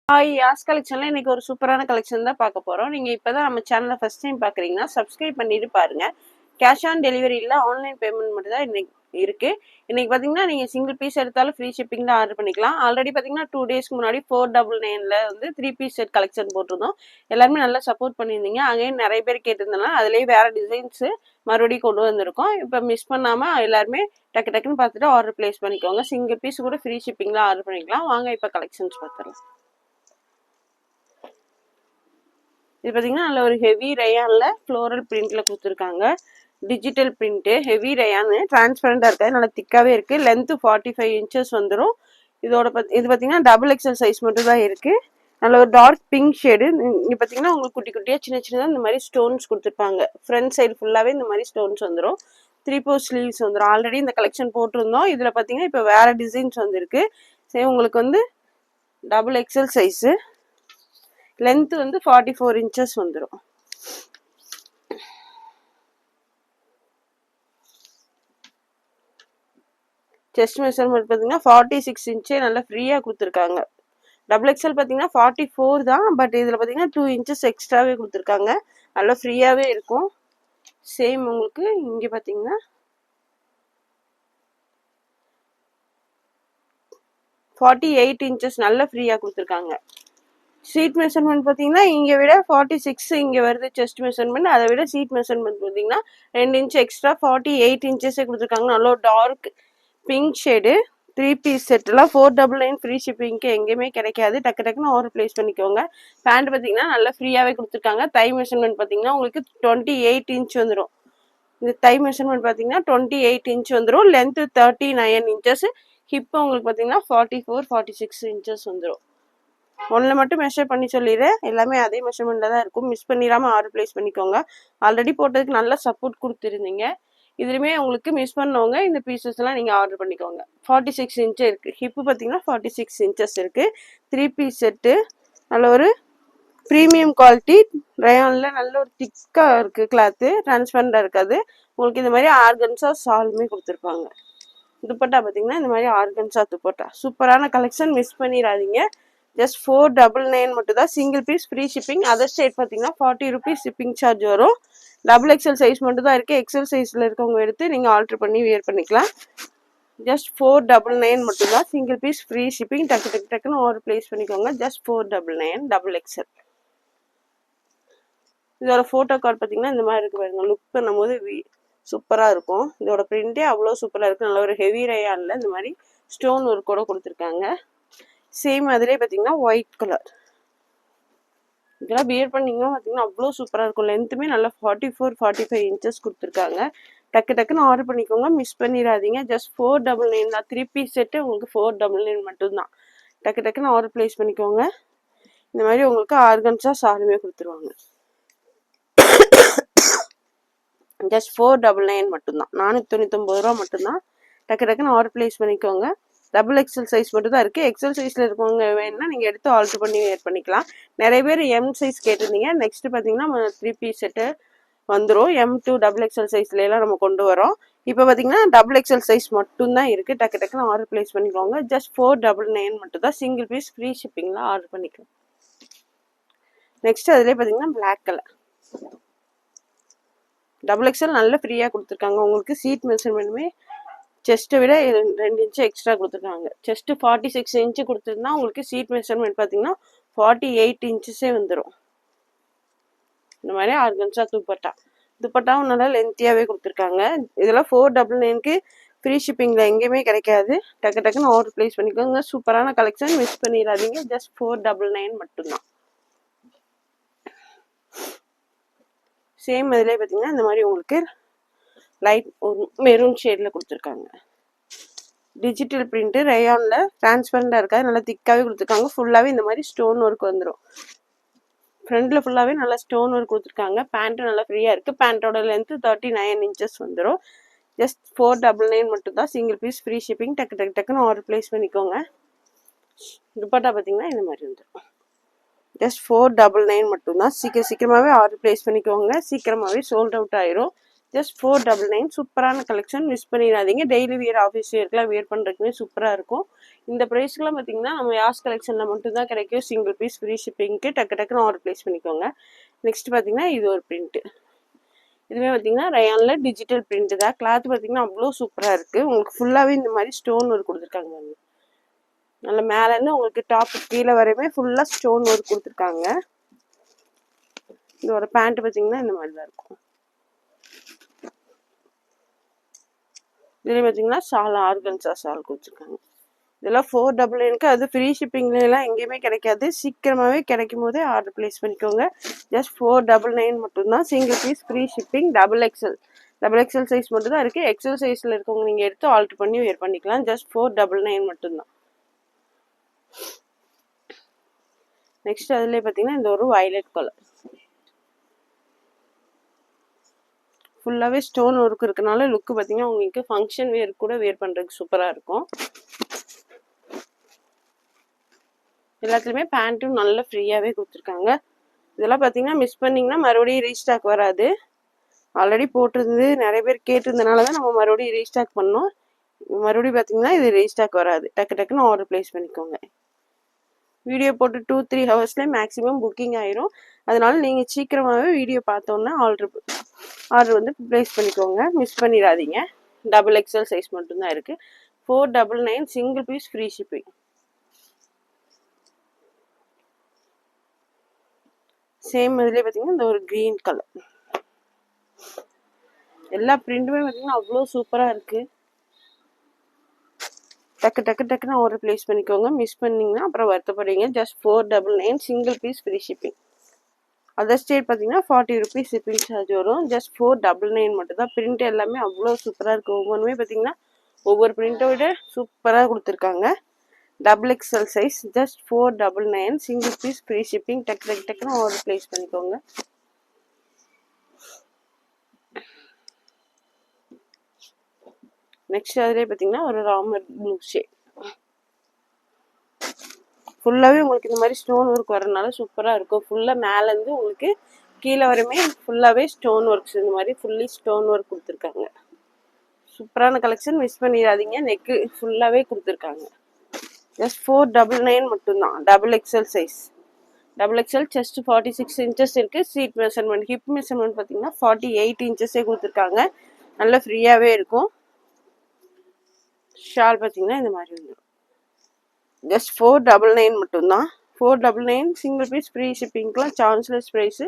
Hi யாஸ் கலெக்ஷன்ல இன்னைக்கு ஒரு சூப்பரான கலெக்ஷன் தான் பார்க்க போறோம். நீங்க இப்பதான் நம்ம சேனலை ஃபர்ஸ்ட் டைம் பாக்குறீங்கன்னா சப்ஸ்கிரைப் பண்ணிட்டு பாருங்க. கேஷ் ஆன் டெலிவரி இல்ல, ஆன்லைன் பேமெண்ட் மட்டும் தான் இன்னைக்கு இருக்கு. இன்னைக்கு பாத்தீங்கன்னா நீங்க சிங்கிள் பீஸ் எடுத்தாலும் ஃப்ரீ ஷிப்பிங் தான் ஆர்டர் பண்ணிக்கலாம். ஆல்ரெடி பாத்தீங்கன்னா 2 டேஸ்க்கு முன்னாடி 499ல வந்து 3 பீஸ் செட் கலெக்ஷன் போட்டிருந்தோம். எல்லாருமே நல்லா சப்போர்ட் பண்ணியிருந்தீங்க. அங்கேயும் நிறைய பேர் கேட்டிருந்தனால அதுலயே வேற டிசைன்ஸ் மறுபடியும் கொண்டு வந்திருக்கோம். இப்போ மிஸ் பண்ணாம எல்லாருமே டக்கு டக்குன்னு பார்த்துட்டு ஆர்டர் பிளேஸ் பண்ணிக்கோங்க. சிங்கிள் பீஸ் கூட ஃப்ரீ ஷிப்பிங்ல ஆர்டர் பண்ணிக்கலாம். வாங்க இப்போ கலெக்ஷன்ஸ் பார்த்துடலாம். இது பார்த்தீங்கன்னா நல்ல ஒரு ஹெவி ரயான்ல ஃப்ளோரல் பிரிண்ட்ல கொடுத்துருக்காங்க. டிஜிட்டல் பிரிண்ட் ஹெவி ரயானு டிரான்ஸ்பரண்டா இருக்காது, நல்லா திக்காவே இருக்கு. லென்த் 45 இன்ச்சஸ் வந்துடும். இதோட இது பார்த்தீங்கன்னா டபுள் எக்ஸல் சைஸ் மட்டும் தான் இருக்கு. நல்ல ஒரு டார்க் பிங்க் ஷேடு. இங்க பார்த்தீங்கன்னா உங்களுக்கு குட்டி குட்டியா சின்ன சின்னதாக இந்த மாதிரி ஸ்டோன்ஸ் கொடுத்துருப்பாங்க. ஃப்ரண்ட் சைடு ஃபுல்லாவே இந்த மாதிரி ஸ்டோன்ஸ் வந்துடும். 3/4 ஸ்லீவ்ஸ் வந்துடும். ஆல்ரெடி இந்த கலெக்ஷன் போட்டிருந்தோம். இதுல பார்த்தீங்கன்னா இப்போ வேற டிசைன்ஸ் வந்துருக்கு. சரி, உங்களுக்கு வந்து டபுள் எக்ஸல் சைஸு, லென்த் வந்து 44 இன்ச்சஸ் வந்துடும். செஸ்ட் மெஷர்மெண்ட் பார்த்தீங்கன்னா 46 இன்ச்சே நல்லா ஃப்ரீயாக கொடுத்துருக்காங்க. டபுள் எக்ஸல் பார்த்தீங்கன்னா 44 தான், பட் இதில் பார்த்தீங்கன்னா 2 இன்ச்சஸ் எக்ஸ்ட்ராவே கொடுத்துருக்காங்க. நல்லா ஃப்ரீயாகவே இருக்கும். சேம் உங்களுக்கு இங்கே பார்த்தீங்கன்னா 48 இன்ச்சஸ் நல்லா ஃப்ரீயாக கொடுத்துருக்காங்க. சீட் மெஷர்மெண்ட் பார்த்தீங்கன்னா இங்கே விட 46 இங்கே வருது செஸ்ட் மெஷர்மெண்ட். அதை விட சீட் மெஷர்மெண்ட் பார்த்தீங்கன்னா 2 இன்ச் எக்ஸ்ட்ரா 48 இன்ச்சஸே கொடுத்துருக்காங்க. நல்ல டார்க் பிங்க் ஷேடு 3 பீஸ் செட்லாம் 499 ஃப்ரீ ஷிப்பிங்க்கு எங்கேயுமே கிடைக்காது. டக்கு டக்குன்னு ஆர்டர் பிளேஸ் பண்ணிக்கோங்க. பேண்ட் பார்த்தீங்கன்னா நல்லா ஃப்ரீயாகவே கொடுத்துருக்காங்க. தை மெஷர்மெண்ட் பார்த்தீங்கன்னா உங்களுக்கு 28 இன்ச் வந்துடும். இந்த தை மெஷர்மெண்ட் பார்த்தீங்கன்னா 28 இன்ச் வந்துடும். Length 39 inches. ஹிப் உங்களுக்கு பார்த்தீங்கன்னா 44 46 இன்ச்சஸ் வந்துடும். ஒன்றில் மட்டும் மெஷர் பண்ணி சொல்லிடுறேன். எல்லாமே அதே மெஷர்மெண்ட்டில் தான் இருக்கும். மிஸ் பண்ணிடாமல் ஆர்டர் பிளேஸ் பண்ணிக்கோங்க. ஆல்ரெடி போட்டதுக்கு நல்ல சப்போர்ட் கொடுத்துருந்தீங்க. இதுலையுமே உங்களுக்கு மிஸ் பண்ணவங்க இந்த பீசஸ்லாம் நீங்கள் ஆர்டர் பண்ணிக்கோங்க. 46 இன்ச்சு இருக்குது. ஹிப்பு பார்த்தீங்கன்னா 46 இன்ச்சஸ் இருக்குது. 3 பீஸ் செட்டு. நல்ல ஒரு ப்ரீமியம் குவாலிட்டி ரயானில் நல்ல ஒரு திக்காக இருக்குது. கிளாத்து டிரான்ஸ்பரண்டாக இருக்காது. உங்களுக்கு இந்த மாதிரி ஆர்கன்ஸா சால்வுமே கொடுத்துருப்பாங்க. துப்பட்டா பார்த்தீங்கன்னா இந்த மாதிரி ஆர்கன்ஸா துப்பட்டா. சூப்பரான கலெக்ஷன், மிஸ் பண்ணிடாதீங்க. ஜஸ்ட் 499 மட்டும் தான். Single piece free shipping. Other state பார்த்தீங்கன்னா 40 ருபீஸ் ஷிப்பிங் சார்ஜ் வரும். டபுள் எக்ஸல் சைஸ் மட்டும் தான் இருக்குது. எக்ஸல் சைஸில் இருக்கவங்க எடுத்து நீங்கள் ஆல்ட்ரு பண்ணி வியர் பண்ணிக்கலாம். ஜஸ்ட் 499 மட்டும் தான். Single piece free shipping. டக்கு டக்கு டக்குன்னு ஆர்டர் பிளேஸ் பண்ணிக்கோங்க. Just 499 double XL. இதோட ஃபோட்டோ கார்டு பார்த்தீங்கன்னா இந்த மாதிரி இருக்கு பாருங்க. லுக் பண்ணும்போது சூப்பராக இருக்கும். இதோட பிரிண்டே அவ்வளோ சூப்பராக இருக்குது. நல்ல ஒரு ஹெவி ரயானில் இந்த மாதிரி ஸ்டோன் ஒர்க் கூட கொடுத்துருக்காங்க. சேம் அதிலே பார்த்தீங்கன்னா ஒயிட் கலர். இதெல்லாம் வியர் பண்ணிங்கன்னா பார்த்தீங்கன்னா அவ்வளோ சூப்பராக இருக்கும். லென்த்துமே நல்லா 44 45 இன்ச்சஸ் கொடுத்துருக்காங்க. டக்கு டக்குன்னு ஆர்டர் பண்ணிக்கோங்க, மிஸ் பண்ணிடாதீங்க. ஜஸ்ட் 499 தான். 3 பீஸ் செட்டு உங்களுக்கு 499 மட்டும்தான். டக்கு டக்குன்னு ஆர்டர் பிளேஸ் பண்ணிக்கோங்க. இந்த மாதிரி உங்களுக்கு ஆர்கன்ஸா சாலுமே கொடுத்துருவாங்க. ஜஸ்ட் 499 மட்டும்தான். 499 ரூபா மட்டும்தான். டக்கு டக்குன்னு ஆர்டர் பிளேஸ் பண்ணிக்கோங்க. டபுள் எக்ஸல் சைஸ் மட்டும் தான் இருக்குது. எக்ஸல் சைஸில் இருக்கவங்க வேணும்னா நீங்கள் எடுத்து ஆல்ட்ரு பண்ணி வேர் பண்ணிக்கலாம். நிறைய பேர் எம் சைஸ் கேட்டிருந்தீங்க. நெக்ஸ்ட் பார்த்தீங்கன்னா 3 பீஸ் செட்டு வந்துடும். M2 டபுள் எக்ஸல் சைஸ்லாம் நம்ம கொண்டு வரோம். இப்போ பார்த்தீங்கன்னா டபுள் எக்ஸல் சைஸ் மட்டும்தான் இருக்குது. டக்கு டக்குன்னு ஆர்டர் பிளேஸ் பண்ணிக்கோங்க. ஜஸ்ட் 499 மட்டும் தான். சிங்கிள் பீஸ் ஃப்ரீ ஷிப்பிங்கில் ஆர்டர் பண்ணிக்கலாம். நெக்ஸ்ட் அதிலே பார்த்தீங்கன்னா பிளாக் கலர் டபுள் எக்ஸல் நல்ல ஃப்ரீயாக கொடுத்துருக்காங்க. உங்களுக்கு சீட் மெஷர்மெண்ட்டுமே செஸ்ட்டை விட 2 இன்ச்சு எக்ஸ்ட்ரா கொடுத்துருக்காங்க. செஸ்ட்டு 46 இன்ச்சு கொடுத்துருந்தா உங்களுக்கு சீட் மெஷர்மெண்ட் பார்த்தீங்கன்னா 48 இன்ச்சஸே வந்துடும். இந்த மாதிரி ஆர்கன்ஸா துப்பட்டாவும் நல்லா லென்த்தியாகவே கொடுத்துருக்காங்க. இதெல்லாம் 499க்கு ஃப்ரீ ஷிப்பிங்கில் எங்கேயுமே கிடைக்காது. டக்கு டக்குன்னு ஆர்டர் பிளேஸ் பண்ணிக்கோங்க. சூப்பரான கலெக்ஷன், மிஸ் பண்ணிடாதீங்க. ஜஸ்ட் 499 மட்டும்தான். சேம் இதிலே பார்த்தீங்கன்னா இந்த மாதிரி உங்களுக்கு லைட் ஒரு மெரூன் ஷேடில் கொடுத்துருக்காங்க. டிஜிட்டல் பிரிண்ட்டு ரயானில் டிரான்ஸ்பரண்டாக இருக்காது. நல்லா திக்காகவே கொடுத்துருக்காங்க. ஃபுல்லாகவே இந்த மாதிரி ஸ்டோன் ஒர்க் வந்துடும். ஃப்ரண்டில் ஃபுல்லாகவே நல்லா ஸ்டோன் ஒர்க் கொடுத்துருக்காங்க. பேண்ட்டு நல்லா ஃப்ரீயாக இருக்குது. பேண்ட்டோட லென்த்து 39 இன்ச்சஸ் வந்துடும். ஜஸ்ட் 499 மட்டும் தான். Single piece free shipping. டக்கு டக்கு டக்குன்னு ஆர்டர் பிளேஸ் பண்ணிக்கோங்க. துப்பட்டா பார்த்தீங்கன்னா இந்த மாதிரி வந்துடும். ஜஸ்ட் 499 மட்டும்தான். சீக்கிரமாகவே ஆர்டர் பிளேஸ் பண்ணிக்கோங்க. சீக்கிரமாகவே சோல்ட் அவுட் ஆயிரும். ஜஸ்ட் 499. சூப்பரான கலெக்ஷன், மிஸ் பண்ணிடாதீங்க. டெய்லி வியர் ஆஃபீஸ் வியர்க்கெலாம் வியர் பண்ணுறதுக்குமே சூப்பராக இருக்கும். இந்த ப்ரைஸ்க்குலாம் பார்த்தீங்கன்னா நம்ம யாஸ் கலெக்ஷனில் மட்டும்தான் கிடைக்கும். சிங்கிள் பீஸ் ஃப்ரீ ஷிப்பிங்க்கு டக்குன்னு ஆர்டர் ப்ளேஸ் பண்ணிக்கோங்க. நெக்ஸ்ட் பார்த்தீங்கன்னா இது ஒரு பிரிண்ட்டு. இதுவே பார்த்தீங்கன்னா ரயானில் டிஜிட்டல் பிரிண்ட்டு தான். கிளாத் பார்த்தீங்கன்னா அவ்வளோ சூப்பராக இருக்குது. உங்களுக்கு ஃபுல்லாகவே இந்த மாதிரி ஸ்டோன் ஒர்க் கொடுத்துருக்காங்க. நல்ல மேலேருந்து உங்களுக்கு டாப்பு கீழே வரையுமே ஃபுல்லாக ஸ்டோன் ஒர்க் கொடுத்துருக்காங்க. இதோட பேண்ட் பார்த்தீங்கன்னா இந்த மாதிரி தான் இருக்கும். இதுலேயே பார்த்தீங்கன்னா ஷால் ஆர்கன்ஸா ஷால் கொடுத்துருக்காங்க. இதெல்லாம் 499க்கு. அது ஃப்ரீ ஷிப்பிங்லாம் எங்கேயுமே கிடைக்காது. சீக்கிரமாகவே கிடைக்கும் போதே ஆர்டர் ப்ளேஸ் பண்ணிக்கோங்க. ஜஸ்ட் 499 மட்டும்தான். Single piece free shipping. Double XL size மட்டும் தான் இருக்குது. எக்ஸல் சைஸில் இருக்கவங்க நீங்கள் எடுத்து ஆல்ட்ரு பண்ணி வேர் பண்ணிக்கலாம். ஜஸ்ட் 499 மட்டும்தான். நெக்ஸ்ட் அதுலேயே பார்த்தீங்கன்னா இந்த ஒரு வயலட் கலர் ஃபுல்லாகவே ஸ்டோன் ஒர்க் இருக்கனால லுக்கு பார்த்தீங்கன்னா உங்களுக்கு ஃபங்க்ஷன் வேர் கூட வேர் பண்ணுறதுக்கு சூப்பராக இருக்கும். எல்லாத்துலேயுமே பேண்ட்டும் நல்ல ஃப்ரீயாகவே கொடுத்துருக்காங்க. இதெல்லாம் பார்த்தீங்கன்னா மிஸ் பண்ணிங்கன்னா மறுபடியும் ரீஸ்டாக் வராது. ஆல்ரெடி போட்டிருந்து நிறைய பேர் கேட்டிருந்தனால தான் நம்ம மறுபடியும் ரீஸ்டாக் பண்ணோம். மறுபடியும் பார்த்தீங்கன்னா இது ரீஸ்டாக் வராது. டக்குன்னு ஆர்டர் ப்ளேஸ் பண்ணிக்கோங்க. வீடியோ போட்டு 2-3 ஹவர்ஸ்லேயே மேக்ஸிமம் புக்கிங் ஆயிரும். அதனால நீங்கள் சீக்கிரமாகவே வீடியோ பார்த்தோன்னா ஆர்டர் வந்து ப்ளேஸ் பண்ணிக்கோங்க. மிஸ் பண்ணிடாதீங்க. டபுள் எக்ஸல் சைஸ் மட்டும்தான் இருக்குது. 499 single piece free shipping. Same இதுலேயே பார்த்தீங்கன்னா இந்த ஒரு க்ரீன் கலர். எல்லா பிரிண்ட்டுமே பார்த்தீங்கன்னா அவ்வளோ சூப்பராக இருக்குது. டக்குன்னு ஆர்டர் ப்ளேஸ் பண்ணிக்கோங்க. மிஸ் பண்ணிங்கன்னா அப்புறம் வருத்தப்படுவீங்க. Just 499 single piece free shipping. Other state பார்த்தீங்கன்னா 40 ருபீஸ் ஷிப்பிங் சார்ஜ் வரும். ஜஸ்ட் 499 மட்டும் தான். பிரிண்ட் எல்லாமே அவ்வளோ சூப்பராக இருக்குது. ஒவ்வொன்றுமே பார்த்தீங்கன்னா ஒவ்வொரு பிரிண்ட்டை விட சூப்பராக கொடுத்துருக்காங்க. Double XL size. Just 499 single piece free shipping. டக்குன்னு ஆர்டர் ப்ளேஸ் பண்ணிக்கோங்க. நெக்ஸ்ட் அதிலே பார்த்தீங்கன்னா ஒரு ராமர் ப்ளூ ஷேட். ஃபுல்லாகவே உங்களுக்கு இந்த மாதிரி ஸ்டோன் ஒர்க் வரனால சூப்பராக இருக்கும். ஃபுல்லாக மேலேருந்து உங்களுக்கு கீழே வரையுமே ஃபுல்லாகவே ஸ்டோன் ஒர்க்ஸ் இந்த மாதிரி ஃபுல்லி ஸ்டோன் ஒர்க் கொடுத்துருக்காங்க. சூப்பரான கலெக்ஷன், மிஸ் பண்ணிடாதீங்க. நெக்கு ஃபுல்லாகவே கொடுத்துருக்காங்க. ஜஸ்ட் 499 மட்டும்தான். Double XL size. Double XL chest 46 inches இருக்குது. சீட் மெஷர்மெண்ட் ஹிப் மெஷர்மெண்ட் பார்த்தீங்கன்னா 48 இன்ச்சஸே கொடுத்துருக்காங்க. நல்லா ஃப்ரீயாகவே இருக்கும். ஷால் பார்த்தீங்கன்னா இந்த மாதிரி வந்துடும். ஜஸ்ட் 499 மட்டும்தான். 499 சிங்கிள் பீஸ் ஃப்ரீ ஷிப்பிங்க்குலாம் சான்ஸ்லெஸ் ப்ரைஸு.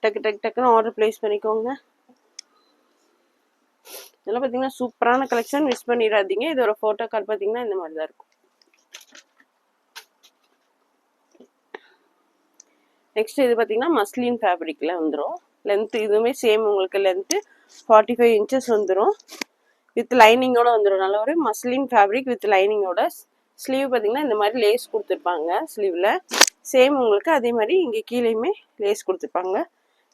டக்குன்னு ஆர்டர் ப்ளேஸ் பண்ணிக்கோங்க. இதெல்லாம் பார்த்தீங்கன்னா சூப்பரான கலெக்ஷன், மிஸ் பண்ணிடாதீங்க. இதோட ஃபோட்டோ கார்டு பார்த்தீங்கன்னா இந்த மாதிரி தான் இருக்கும். நெக்ஸ்ட் இது பார்த்தீங்கன்னா மஸ்லின் ஃபேப்ரிக்கில் வந்துடும். லென்த்து இதுவுமே சேம் உங்களுக்கு லென்த்து 45 இன்ச்சஸ் வந்துடும். வித் லைனிங்கோட வந்துடும். நல்ல ஒரு மஸ்லின் ஃபேப்ரிக் வித் லைனிங்கோட. ஸ்லீவ் பார்த்தீங்கன்னா இந்த மாதிரி லேஸ் கொடுத்துருப்பாங்க. ஸ்லீவில் சேம் உங்களுக்கு அதே மாதிரி இங்கே கீழேயுமே லேஸ் கொடுத்துருப்பாங்க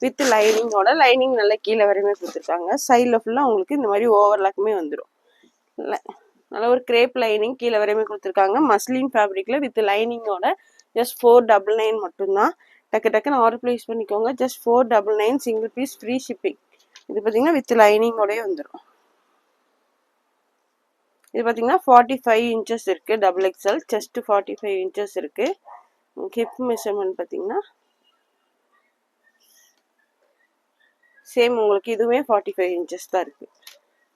வித் லைனிங்கோட. லைனிங் நல்லா கீழே வரையுமே கொடுத்துருக்காங்க. சைடில் ஃபுல்லாக உங்களுக்கு இந்த மாதிரி ஓவர்லாக்குமே வந்துடும். நல்ல ஒரு கிரேப் லைனிங் கீழே வரையுமே கொடுத்துருக்காங்க. மஸ்லின் ஃபேப்ரிக்கில் வித் லைனிங்கோட. ஜஸ்ட் 499 மட்டும்தான். டக்குன்னு ஆர்டர் ப்ளேஸ் பண்ணிக்கோங்க. Just 499 single piece free shipping. இது பார்த்தீங்கன்னா வித் லைனிங்கோடய வந்துடும். இது பார்த்தீங்கன்னா 45 இன்ச்சஸ் இருக்குது. டபுள் எக்ஸல் செஸ்ட் 45 இன்ச்சஸ் இருக்குது. ஹிப் மெஷர்மெண்ட் பார்த்தீங்கன்னா சேம் உங்களுக்கு இதுவுமே 45 இன்ச்சஸ் தான் இருக்குது.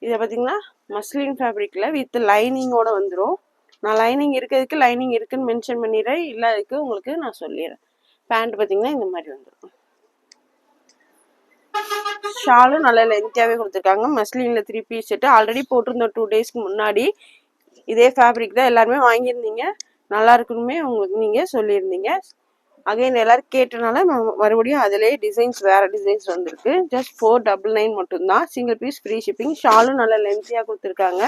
இதை பார்த்தீங்கன்னா மஸ்லின் ஃபேப்ரிக்கில் வித் லைனிங்கோட வந்துடும். நான் லைனிங் இருக்கிறதுக்கு லைனிங் இருக்குன்னு மென்ஷன் பண்ணிடுறேன். இல்லாததுக்கு உங்களுக்கு நான் சொல்லிடுறேன். பேண்ட் பார்த்தீங்கன்னா இந்த மாதிரி வந்துடும். ஷாலும் நல்ல லென்த்தியாகவே கொடுத்துருக்காங்க. மஸ்லினில் 3 பீஸ் செட்டு ஆல்ரெடி போட்டிருந்தோம் 2 டேஸ்க்கு முன்னாடி. இதே ஃபேப்ரிக் தான் எல்லாருமே வாங்கியிருந்தீங்க. நல்லா இருக்குன்னு உங்களுக்கு நீங்கள் சொல்லியிருந்தீங்க. அகைன் எல்லோரும் கேட்டனால மறுபடியும் அதிலே டிசைன்ஸ் வேறு டிசைன்ஸ் வந்திருக்கு. ஜஸ்ட் 499 மட்டும்தான். Single piece free shipping. ஷாலும் நல்ல லென்த்தியாக கொடுத்துருக்காங்க.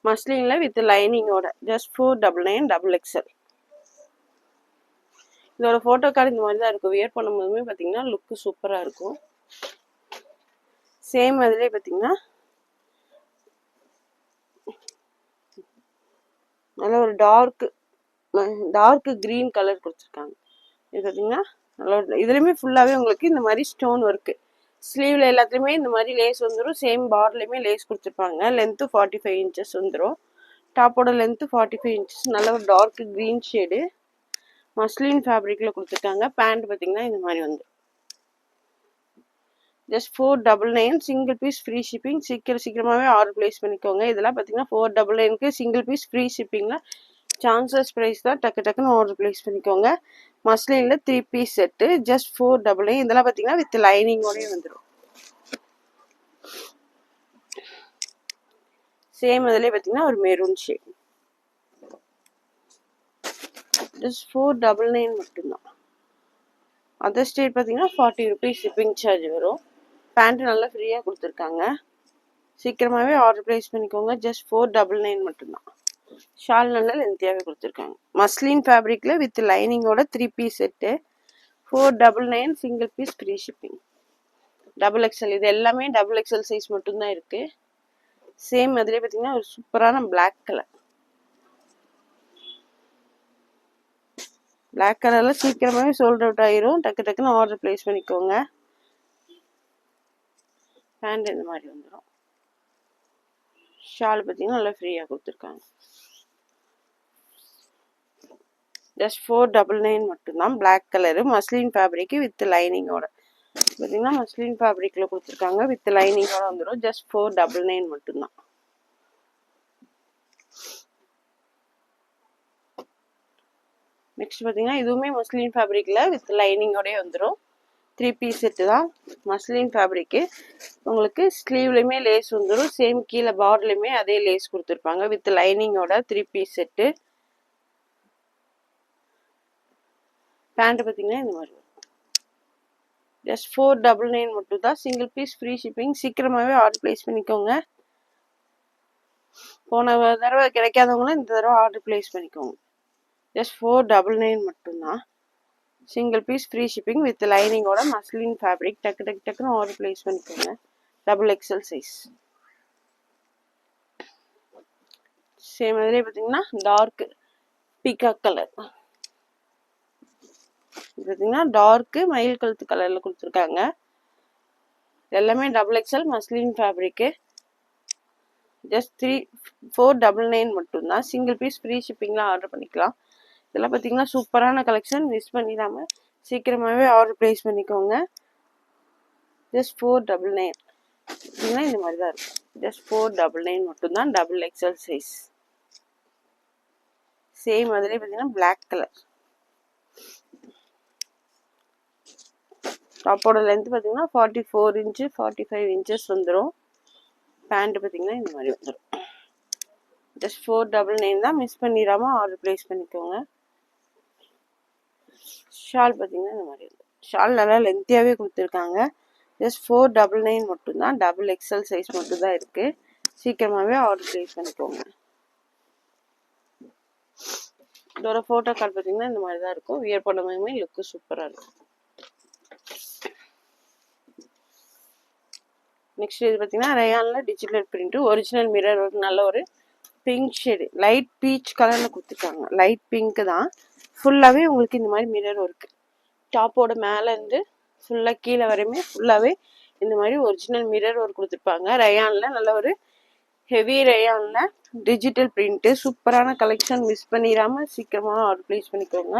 மஸ்லினில் வித் லைனிங்கோட. Just 499 double XL. இதோட ஃபோட்டோ கார்டு இந்த மாதிரி தான் இருக்கும். வியர் பண்ணும்போதுமே பார்த்தீங்கன்னா லுக்கு சூப்பராக இருக்கும். சேம் அதிலே பார்த்தீங்கன்னா நல்ல ஒரு டார்க் க்ரீன் கலர் கொடுத்துருக்காங்க. இது பார்த்தீங்கன்னா நல்லா இதுலேயுமே ஃபுல்லாகவே உங்களுக்கு இந்த மாதிரி ஸ்டோன் ஒர்க்கு ஸ்லீவ்ல எல்லாத்துலயுமே இந்த மாதிரி லேஸ் வந்துடும். சேம் பார்டர்லயுமே லேஸ் கொடுத்துருப்பாங்க. லென்த்து 45 இன்ச்சஸ் வந்துடும். டாப்போட லென்த்து 45 இன்ச்சஸ். நல்ல ஒரு டார்க் க்ரீன் ஷேடு மஸ்லின் ஃபேப்ரிக்ல கொடுத்துருக்காங்க. பேண்ட் பார்த்தீங்கன்னா இந்த மாதிரி வந்து just 499 single piece free shipping. சீக்கிரமாகவே ஆர்டர் பிளேஸ் பண்ணிக்கோங்க. இதெல்லாம் பார்த்தீங்கன்னா 499க்கு சிங்கிள் பீஸ் ஃப்ரீ ஷிப்பிங்கில் சான்சஸ் ப்ரைஸ் தான். டக்குன்னு ஆர்டர் பிளேஸ் பண்ணிக்கோங்க. மஸ்லினில் 3 பீஸ் செட்டு ஜஸ்ட் 499. இதெல்லாம் பார்த்தீங்கன்னா வித் லைனிங்கோடய வந்துடும். சேம் அதிலே பார்த்தீங்கன்னா ஒரு மெரூன் ஷேட் ஜஸ்ட் 499 மட்டும்தான். அதர் ஸ்டேட் பார்த்தீங்கன்னா 40 ருபீஸ் ஷிப்பிங் சார்ஜ் வரும். பேண்ட்டு நல்லா ஃப்ரீயாக கொடுத்துருக்காங்க. சீக்கிரமாகவே ஆர்டர் ப்ளேஸ் பண்ணிக்கோங்க. ஜஸ்ட் 499 மட்டும்தான். ஷால் நல்லா லென்த்தியாகவே கொடுத்துருக்காங்க. மஸ்லின் ஃபேப்ரிக்கில் வித் லைனிங்கோட 3 piece set 499 single piece free shipping. Double XL இது எல்லாமே டபுள் எக்ஸ்எல் சைஸ் மட்டும்தான் இருக்குது. சேம் அதிலே பார்த்தீங்கன்னா ஒரு சூப்பரான பிளாக் கலர். பிளாக் கலரில் சீக்கிரமாகவே சோல்ட் அவுட் ஆயிரும். டக்குன்னு ஆர்டர் ப்ளேஸ் பண்ணிக்கோங்க. பேண்ட் இந்த மாதிரி வந்துடும். ஷால் பார்த்தீங்கன்னா நல்லா ஃப்ரீயாக கொடுத்துருக்காங்க. ஜஸ்ட் 499 மட்டும்தான். Black colour muslin fabric with லைனிங்கோட பார்த்தீங்கன்னா மஸ்லின் ஃபேப்ரிக்கில் கொடுத்துருக்காங்க. வித் லைனிங்கோட வந்துடும். ஜஸ்ட் 499 மட்டும்தான். நெக்ஸ்ட் பார்த்தீங்கன்னா இதுவுமே மஸ்லின் ஃபேப்ரிக்கில் வித் லைனிங்கோடய வந்துடும். 3 பீஸ் செட்டு தான். மஸ்லின் ஃபேப்ரிக்கு உங்களுக்கு ஸ்லீவ்லையுமே லேஸ் வந்துடும். சேம் கீழே பார்டர்லையுமே அதே லேஸ் கொடுத்துருப்பாங்க வித் லைனிங்கோட 3 பீஸ் செட்டு. பேண்ட் பார்த்தீங்கன்னா இந்த மாதிரி ஜஸ்ட் 499 மட்டும் தான். Single piece free shipping. சீக்கிரமாகவே ஆர்டர் ப்ளேஸ் பண்ணிக்கோங்க. போன தடவை கிடைக்காதவங்களும் இந்த தடவை ஆர்டர் ப்ளேஸ் பண்ணிக்கோங்க. ஜஸ்ட் 499 மட்டும்தான். Single piece free shipping with லைனிங்கோட மஸ்லின் ஃபேப்ரிக். டக்குன்னு ஆர்டர் ப்ளேஸ் பண்ணிக்கோங்க. Double XL size. சேம் அதிலே பார்த்தீங்கன்னா டார்க் பீகாக் கலர் பார்த்தீங்கன்னா டார்க்கு மயில் கழுத்து கலரில் கொடுத்துருக்காங்க. எல்லாமே double XL muslin fabric. Just 499 மட்டும்தான். சிங்கிள் பீஸ் ஃப்ரீ ஷிப்பிங்கில் ஆர்டர் பண்ணிக்கலாம். இதெல்லாம் பார்த்தீங்கன்னா சூப்பரான கலெக்ஷன். மிஸ் பண்ணிடாமல் சீக்கிரமாகவே ஆர்டர் ப்ளேஸ் பண்ணிக்கோங்க. ஜஸ்ட் 499 பார்த்தீங்கன்னா இந்த மாதிரி தான் இருக்கும். ஜஸ்ட் 499 மட்டும்தான். Double XL size. சேம் அதிலே பார்த்தீங்கன்னா பிளாக் கலர். டாப்போட லென்த் பார்த்தீங்கன்னா 44 இன்ச்சு 45 இன்ச்சஸ் வந்துடும். பேண்ட் பார்த்தீங்கன்னா இந்த மாதிரி வந்துடும். ஜஸ்ட் 499 தான். மிஸ் பண்ணிடாமல் ஆர்டர் ப்ளேஸ் பண்ணிக்கோங்க. ஷால் பார்த்தீங்கன்னா இந்த மாதிரி வந்துடும். ஷால் நல்லா லென்த்தியாகவே கொடுத்துருக்காங்க. ஜஸ்ட் 499 மட்டும்தான். டபுள் எக்ஸ்எல் சைஸ் மட்டும்தான் இருக்குது. சீக்கிரமாகவே ஆர்டர் ப்ளேஸ் பண்ணிக்கோங்க. இதோட ஃபோட்டோ கார்டு பார்த்தீங்கன்னா இந்த மாதிரி தான் இருக்கும். வியர் பண்ணும்போதுமே லுக்கு சூப்பராக இருக்கும். நெக்ஸ்ட் இது பார்த்தீங்கன்னா ரயானில் digital print original mirror work. நல்ல ஒரு பிங்க் ஷேடு லைட் பீச் கலரில் கொடுத்துருக்காங்க. லைட் பிங்க்கு தான். ஃபுல்லாகவே உங்களுக்கு இந்த மாதிரி மிரர் ஒர்க்கு. டாப்போட மேலேருந்து ஃபுல்லாக கீழே வரையுமே ஃபுல்லாகவே இந்த மாதிரி ஒரிஜினல் மிரர் ஒர்க் கொடுத்துருப்பாங்க. ரயானில் நல்ல ஒரு ஹெவி ரயானில் டிஜிட்டல் பிரிண்ட்டு. சூப்பரான கலெக்ஷன். மிஸ் பண்ணிடாமல் சீக்கிரமாக ஆர்டர் ப்ளேஸ் பண்ணிக்கோங்க.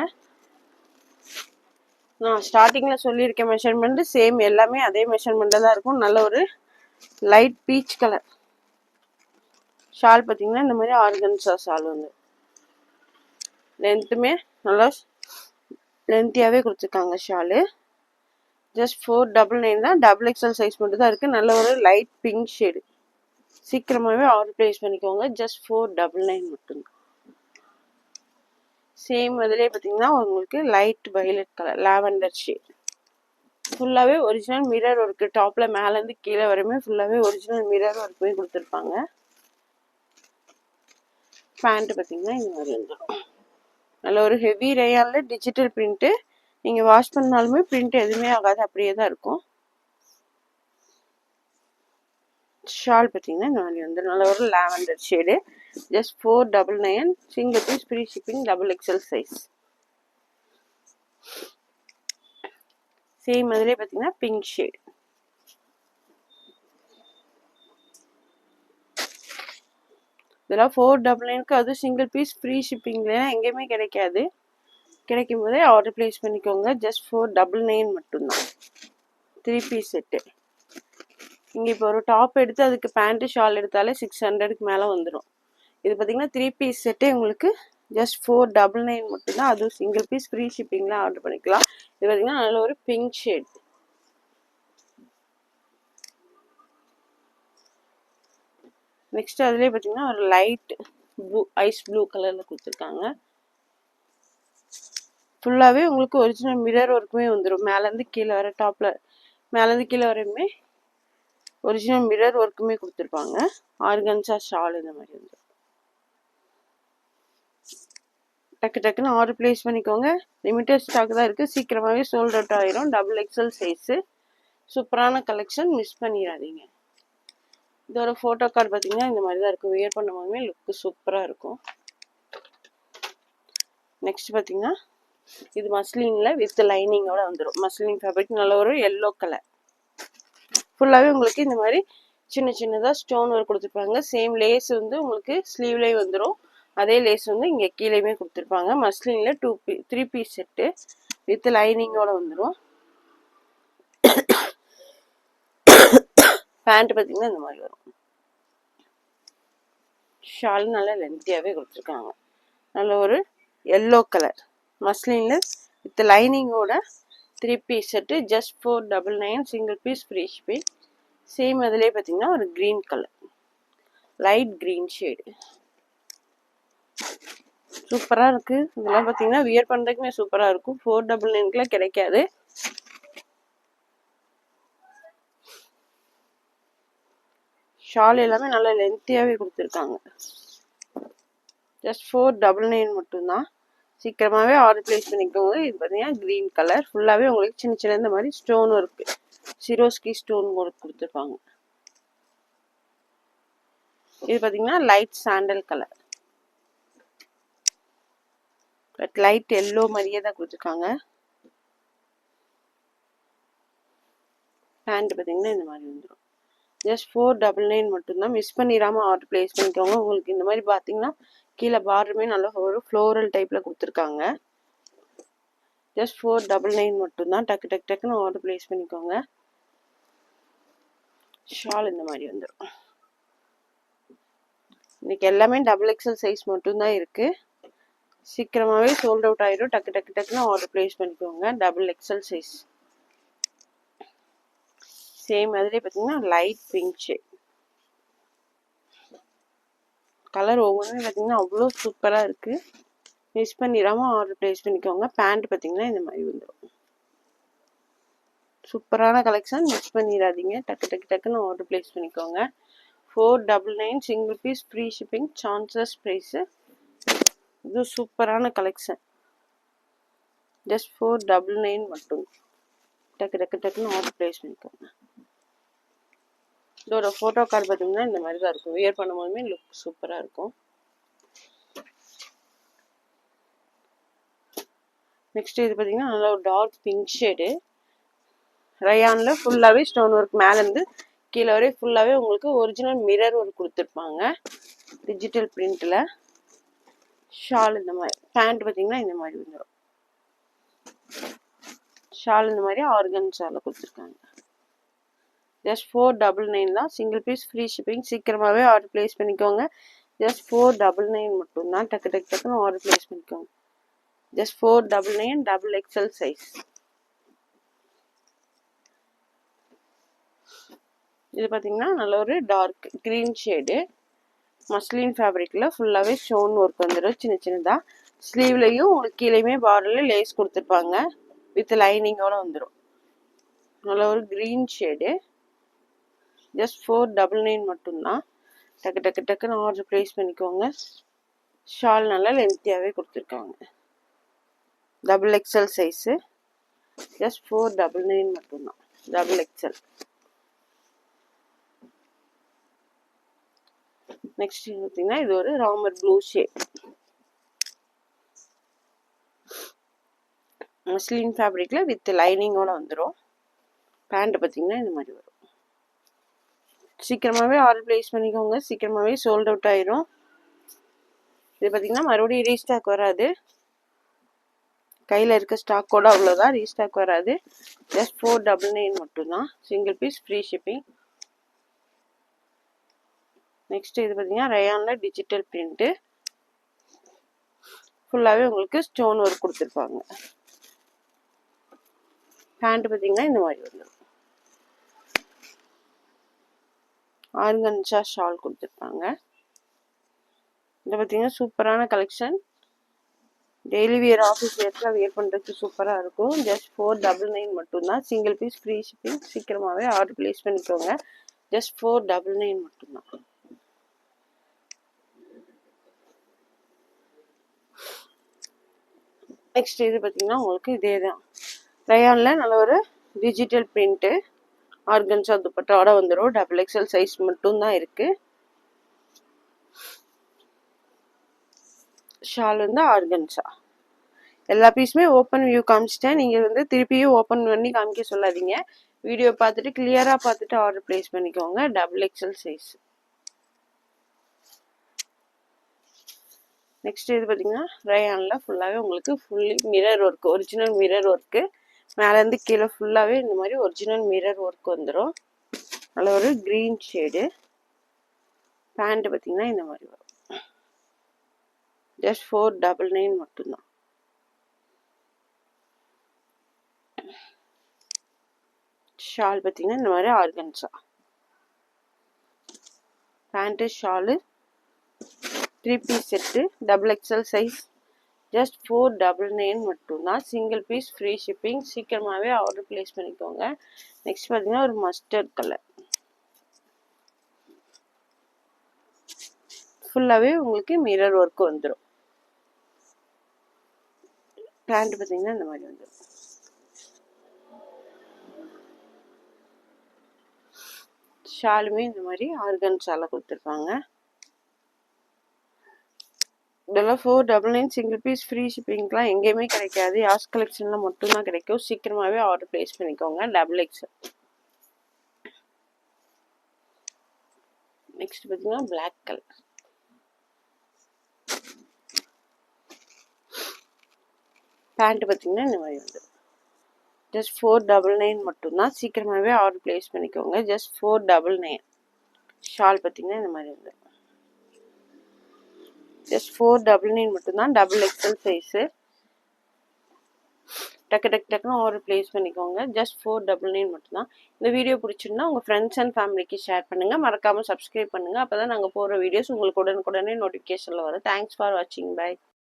நான் ஸ்டார்டிங்கில் சொல்லியிருக்கேன் மெஷர்மெண்ட்டு சேம் எல்லாமே அதே மெஷர்மெண்ட்டில் தான் இருக்கும். நல்ல ஒரு லைட் பீச் கலர். ஷால் பார்த்தீங்கன்னா இந்த மாதிரி ஆர்கன்ஸா ஷால் வந்து லென்த்துமே நல்லா லென்த்தியாகவே கொடுத்துருக்காங்க ஷாலு. ஜஸ்ட் 499 தான். டபுள் எக்ஸ்எல் சைஸ் மட்டும் தான் இருக்குது. நல்ல ஒரு லைட் பிங்க் ஷேடு. சீக்கிரமாகவே ஆர்டர் ப்ளேஸ் பண்ணிக்கோங்க. ஜஸ்ட் 499 மட்டும்தான். சேம் அதிலே பார்த்தீங்கன்னா உங்களுக்கு light violet colour lavender shade. ஃபுல்லாகவே ஒரிஜினல் மிரர் ஒர்க்கு. டாப்பில் மேலேருந்து கீழே வரையுமே ஃபுல்லாகவே ஒரிஜினல் மிரர் ஒர்க்குமே கொடுத்துருப்பாங்க. பேண்ட்டு பார்த்தீங்கன்னா இந்த மாதிரி வந்துடும். நல்ல ஒரு ஹெவி ரயானில் டிஜிட்டல் பிரிண்ட்டு. நீங்கள் வாஷ் பண்ணாலுமே பிரிண்ட் எதுவுமே ஆகாது. அப்படியே தான் இருக்கும். ஷால் பார்த்தீங்கன்னா இந்த மாதிரி வந்து நல்ல ஒரு lavender shade. Just 499 single piece free shipping. Double XL size. Same அதிலே பார்த்தீங்கன்னா பிங்க் ஷேட். இதெல்லாம் 499க்கு அது சிங்கிள் பீஸ் ஃப்ரீ ஷிப்பிங்ல எங்கேயுமே கிடைக்காது. கிடைக்கும் போதே ஆர்டர் பிளேஸ் பண்ணிக்கோங்க. ஜஸ்ட் 499 மட்டும்தான். 3 பீஸ் செட்டு. இங்கே இப்போ ஒரு டாப் எடுத்து அதுக்கு பேண்ட்டு ஷால் எடுத்தாலே 600க்கு மேலே வந்துடும். இது பார்த்தீங்கன்னா 3 பீஸ் செட்டே உங்களுக்கு ஜஸ்ட் 499 மட்டும்தான். அதுவும் சிங்கிள் பீஸ் ஃப்ரீ ஷிப்பிங்கில் ஆர்டர் பண்ணிக்கலாம். இது பார்த்தீங்கன்னா நல்ல ஒரு பிங்க் ஷேட். நெக்ஸ்ட் அதுலேயே பார்த்தீங்கன்னா ஒரு லைட் ப்ளூ ஐஸ் ப்ளூ கலரில் கொடுத்துருக்காங்க. ஃபுல்லாகவே உங்களுக்கு ஒரிஜினல் மிரர் ஒர்க்குமே வந்துடும். மேலேருந்து கீழே வர டாப்பில் மேலேருந்து கீழே வரையுமே ஒரிஜினல் மிரர் ஒர்க்குமே கொடுத்துருப்பாங்க. ஆர்கன்ஸா ஷால் இந்த மாதிரி வந்துடும். டக்கு டக்குன்னு ஆர்டர் பிளேஸ் பண்ணிக்கோங்க. லிமிட்டட் ஸ்டாக் தான் இருக்குது. சீக்கிரமாகவே சோல்ட் அவுட் ஆயிரும். XXL size. சூப்பரான கலெக்ஷன், மிஸ் பண்ணிடாதீங்க. இதோட ஃபோட்டோ கார்டு பார்த்தீங்கன்னா இந்த மாதிரி தான் இருக்கும். வியர் பண்ணும் போதுமே லுக்கு சூப்பராக இருக்கும். நெக்ஸ்ட் பார்த்தீங்கன்னா இது மஸ்லினில் வித் லைனிங்கோட வந்துடும். மஸ்லின் ஃபேப்ரிக், நல்ல ஒரு எல்லோ கலர். ஃபுல்லாகவே உங்களுக்கு இந்த மாதிரி சின்ன சின்னதாக ஸ்டோன் ஒர்க் கொடுத்துருப்பாங்க. சேம் லேஸ் வந்து உங்களுக்கு ஸ்லீவ்லேயே வந்துடும். அதே லேஸ் வந்து இங்கே கீழேயுமே கொடுத்துருப்பாங்க. மஸ்லினில் 3 பீஸ் செட்டு வித் லைனிங்கோட வந்துடும். பேண்ட் பார்த்தீங்கன்னா இந்த மாதிரி வரும். ஷால் நல்லா லென்த்தியாகவே கொடுத்துருக்காங்க. நல்ல ஒரு எல்லோ கலர் மஸ்லினில் வித் லைனிங்கோட 3 piece set just 499. Single piece free shipping. Same அதிலே பார்த்தீங்கன்னா ஒரு green colour, light green shade. சூப்பராக இருக்குது. இதெல்லாம் பார்த்தீங்கன்னா வியர் பண்ணுறதுக்குமே சூப்பராக இருக்கும். 499க்குலாம் கிடைக்காது. ஷால் எல்லாமே நல்லா லென்த்தியாகவே கொடுத்துருக்காங்க. ஜஸ்ட் 499 மட்டும்தான். சீக்கிரமாகவே ஆர்டர் பிளேஸ் பண்ணிக்கோங்க. இது பார்த்தீங்கன்னா க்ரீன் கலர். ஃபுல்லாகவே உங்களுக்கு சின்ன சின்ன இந்த மாதிரி ஸ்டோன் ஒர்க்கு, சிரோஸ்கி ஸ்டோன் ஒர்க் கொடுத்துருப்பாங்க. இது பார்த்தீங்கன்னா light sandal colour, but light yellow மாதிரியே தான் கொடுத்துருக்காங்க. பேண்ட் பார்த்தீங்கன்னா இந்த மாதிரி வந்துடும். ஜஸ்ட் 499 மட்டும்தான். மிஸ் பண்ணிடாமல் ஆர்டர் பிளேஸ் பண்ணிக்கோங்க. உங்களுக்கு இந்த மாதிரி பார்த்தீங்கன்னா கீழே பார்டருமே நல்ல ஒரு ஃப்ளோரல் டைப்பில் கொடுத்துருக்காங்க. ஜஸ்ட் 499 மட்டும்தான். டக்கு டக்கு டக்குன்னு ஆர்டர் பிளேஸ் பண்ணிக்கோங்க. ஷால் இந்த மாதிரி வந்துடும். இன்னைக்கு எல்லாமே XXL சைஸ் மட்டும்தான் இருக்குது. சீக்கிரமாகவே சோல்ட் அவுட் ஆயிடும். டக்கு டக்கு டக்குன்னு ஆர்டர் பிளேஸ் பண்ணிக்கோங்க. XXL size. சேம் அதிலே பார்த்தீங்கன்னா லைட் பிங்க் ஷேட் கலர். ஒவ்வொன்றுமே பார்த்தீங்கன்னா அவ்வளோ சூப்பராக இருக்குது. மிஸ் பண்ணிடாமல் ஆர்டர் பிளேஸ் பண்ணிக்கோங்க. பேண்ட் பார்த்தீங்கன்னா இந்த மாதிரி வந்துடும். சூப்பரான கலெக்ஷன், மிஸ் பண்ணிடாதீங்க. டக்கு டக்கு டக்குன்னு ஆர்டர் பிளேஸ் பண்ணிக்கோங்க. 499 single piece free shipping. Chances price. இது சூப்பரான கலெக்ஷன். ஜஸ்ட் 499 மட்டும். டக்கு டக்கு டக்குன்னு ஆர்டர் பிளேஸ் பண்ணிக்கோங்க. இதோட ஃபோட்டோ கார்டு பார்த்தீங்கன்னா இந்த மாதிரி தான் இருக்கும். வியர் பண்ணும்போதுமே லுக் சூப்பராக இருக்கும். நெக்ஸ்ட் இது பார்த்தீங்கன்னா நல்லா ஒரு டார்க் பிங்க் ஷேடு. ரயானில் ஃபுல்லாகவே ஸ்டோன் ஒர்க், மேலேருந்து கீழே வரை ஃபுல்லாகவே உங்களுக்கு ஒரிஜினல் மிரர் ஒர்க் கொடுத்துருப்பாங்க டிஜிட்டல் பிரிண்டில். ஷால் இந்த மாதிரி. பேண்ட் பார்த்தீங்கன்னா இந்த மாதிரி வந்துடும். ஷால் இந்த மாதிரி ஆர்கன்ஸால கொடுத்துருக்காங்க. ஜஸ்ட் 499 தான். Single piece free shipping. சீக்கிரமாகவே ஆர்டர் பிளேஸ் பண்ணிக்கோங்க. ஜஸ்ட் 499 மட்டும்தான். டக்கு டக்கு டக்குன்னு ஆர்டர் பிளேஸ் பண்ணிக்கோங்க. Just 499 XXL size. இது பார்த்தீங்கன்னா நல்ல ஒரு டார்க் க்ரீன் ஷேடு. மஸ்லின் ஃபேப்ரிக்கில் ஃபுல்லாகவே ஸ்டோன் ஒர்க் வந்துடும் சின்ன சின்னதாக. ஸ்லீவ்லையும் உங்களுக்கு கீழேயுமே பார்டரில் லேஸ் கொடுத்துருப்பாங்க. வித் லைனிங்கோட வந்துடும். நல்ல ஒரு க்ரீன் ஷேடு. ஜஸ்ட் 499 மட்டும்தான். டக்கு டக்கு டக்குன்னு ஆர்டர் பிளேஸ் பண்ணிக்கோங்க. ஷால் நல்லா லென்த்தியாகவே கொடுத்துருக்காங்க. XXL size. ஜஸ்ட் 499 மட்டும்தான். XXL. நெக்ஸ்ட் பார்த்தீங்கன்னா இது ஒரு ராமர் ப்ளூ ஷேட். மஸ்லின் ஃபேப்ரிக்கில் வித் லைனிங்கோட வந்துடும். பேண்ட் பார்த்தீங்கன்னா இந்த மாதிரி வரும். சீக்கிரமாகவே ஆர்டர் பிளேஸ் பண்ணிக்கோங்க. சீக்கிரமாகவே சோல்ட் அவுட் ஆயிரும். இது பார்த்தீங்கன்னா மறுபடியும் ரீஸ்டாக் வராது, கையில் இருக்க ஸ்டாக்கோட அவ்வளோதான், ரீஸ்டாக் வராது. ஜஸ்ட் 499 மட்டும்தான், single piece free shipping. Next இது பார்த்தீங்கன்னா ரயானில் டிஜிட்டல் பிரிண்ட்டு, ஃபுல்லாகவே உங்களுக்கு ஸ்டோன் ஒர்க் கொடுத்துருப்பாங்க. பேண்ட் பார்த்தீங்கன்னா இந்த மாதிரி வந்துடும், ஆர்கன்சா ஷால் கொடுத்துருப்பாங்க. இதை பார்த்தீங்கன்னா சூப்பரான கலெக்ஷன், டெய்லி வியர் ஆஃபீஸ் வேர்ஸ்லாம் வியர் பண்ணுறதுக்கு சூப்பராக இருக்கும். ஜஸ்ட் 499 மட்டும்தான், சிங்கிள் பீஸ் ஃப்ரீ ஷிப்பிங். சீக்கிரமாகவே ஆர்டர் ப்ளேஸ் பண்ணிக்கோங்க. ஜஸ்ட் 499 மட்டும்தான். நெக்ஸ்ட் இது பார்த்தீங்கன்னா உங்களுக்கு இதே தான், ரயானில் நல்ல ஒரு டிஜிட்டல் பிரிண்ட்டு, ஆர்கன்சா துப்பட்டாவோட வந்துடும். XXL சைஸ் மட்டும்தான் இருக்குது. ஷால் வந்து ஆர்கன்சா. எல்லா பீஸுமே ஓப்பன் வியூ காமிச்சிட்டேன், நீங்கள் வந்து திருப்பியும் ஓப்பன் பண்ணி காமிக்க சொல்லாதீங்க. வீடியோ பார்த்துட்டு கிளியராக பார்த்துட்டு ஆர்டர் ப்ளேஸ் பண்ணிக்கோங்க. XXL size. நெக்ஸ்ட் இது பார்த்தீங்கன்னா ரயானில் ஃபுல்லாகவே உங்களுக்கு fully mirror work, original mirror work. மேலேருந்து கீழே ஃபுல்லாகவே இந்த மாதிரி ஒரிஜினல் மிரர் ஒர்க் வந்துடும். நல்ல ஒரு க்ரீன் ஷேடு. பேண்ட் பார்த்தீங்கன்னா இந்த மாதிரி வரும். ஜஸ்ட் 499 மட்டும்தான். ஷால் பார்த்தீங்கன்னா இந்த மாதிரி organza. Pant shawl 3 piece set, XXL size. Just 499 மட்டும்தான், சிங்கிள் பீஸ் ஃப்ரீ ஷிப்பிங். சீக்கிரமாகவே ஆர்டர் ப்ளேஸ் பண்ணிக்கோங்க. நெக்ஸ்ட் பார்த்தீங்கன்னா ஒரு மஸ்டர்ட் கலர், ஃபுல்லாகவே உங்களுக்கு மிரர் ஒர்க் வந்துடும். பேண்ட் பார்த்தீங்கன்னா இந்த மாதிரி வந்துடும். ஷாலுமே இந்த மாதிரி ஆர்கன்சால கொடுத்துருப்பாங்க. இதெல்லாம் 499 சிங்கிள் பீஸ் ஃப்ரீ ஷிப்பிங்லாம் எங்கேயுமே கிடைக்காது, யாஸ் கலெக்ஷனில் மட்டும்தான் கிடைக்கும். சீக்கிரமாகவே ஆர்டர் ப்ளேஸ் பண்ணிக்கோங்க. XXL. நெக்ஸ்ட் பார்த்தீங்கன்னா பிளாக் கலர். பேண்ட் பார்த்தீங்கன்னா இந்த மாதிரி வந்துடும். ஜஸ்ட் 499 மட்டும்தான், சீக்கிரமாகவே ஆர்டர் ப்ளேஸ் பண்ணிக்கோங்க. ஜஸ்ட் 499. ஷால் பார்த்தீங்கன்னா இந்த மாதிரி வந்துடும். ஜஸ்ட் 499 மட்டும்தான், XXL சைஸு. டக்குன்னு ஆர்டர் ப்ளேஸ் பண்ணிக்கோங்க. ஜஸ்ட் 499 மட்டும்தான். இந்த வீடியோ பிடிச்சிருந்தா உங்கள் ஃப்ரெண்ட்ஸ் அண்ட் ஃபேமிலிக்கு ஷேர் பண்ணுங்கள். மறக்காமல் சப்ஸ்கிரைப் பண்ணுங்கள். அப்போ தான் நாங்கள் போடுற வீடியோஸ் உங்களுக்கு உடனுக்குடனே நோட்டிஃபிகேஷனில் வரும். தேங்க்ஸ் ஃபார் வாட்சிங். பை.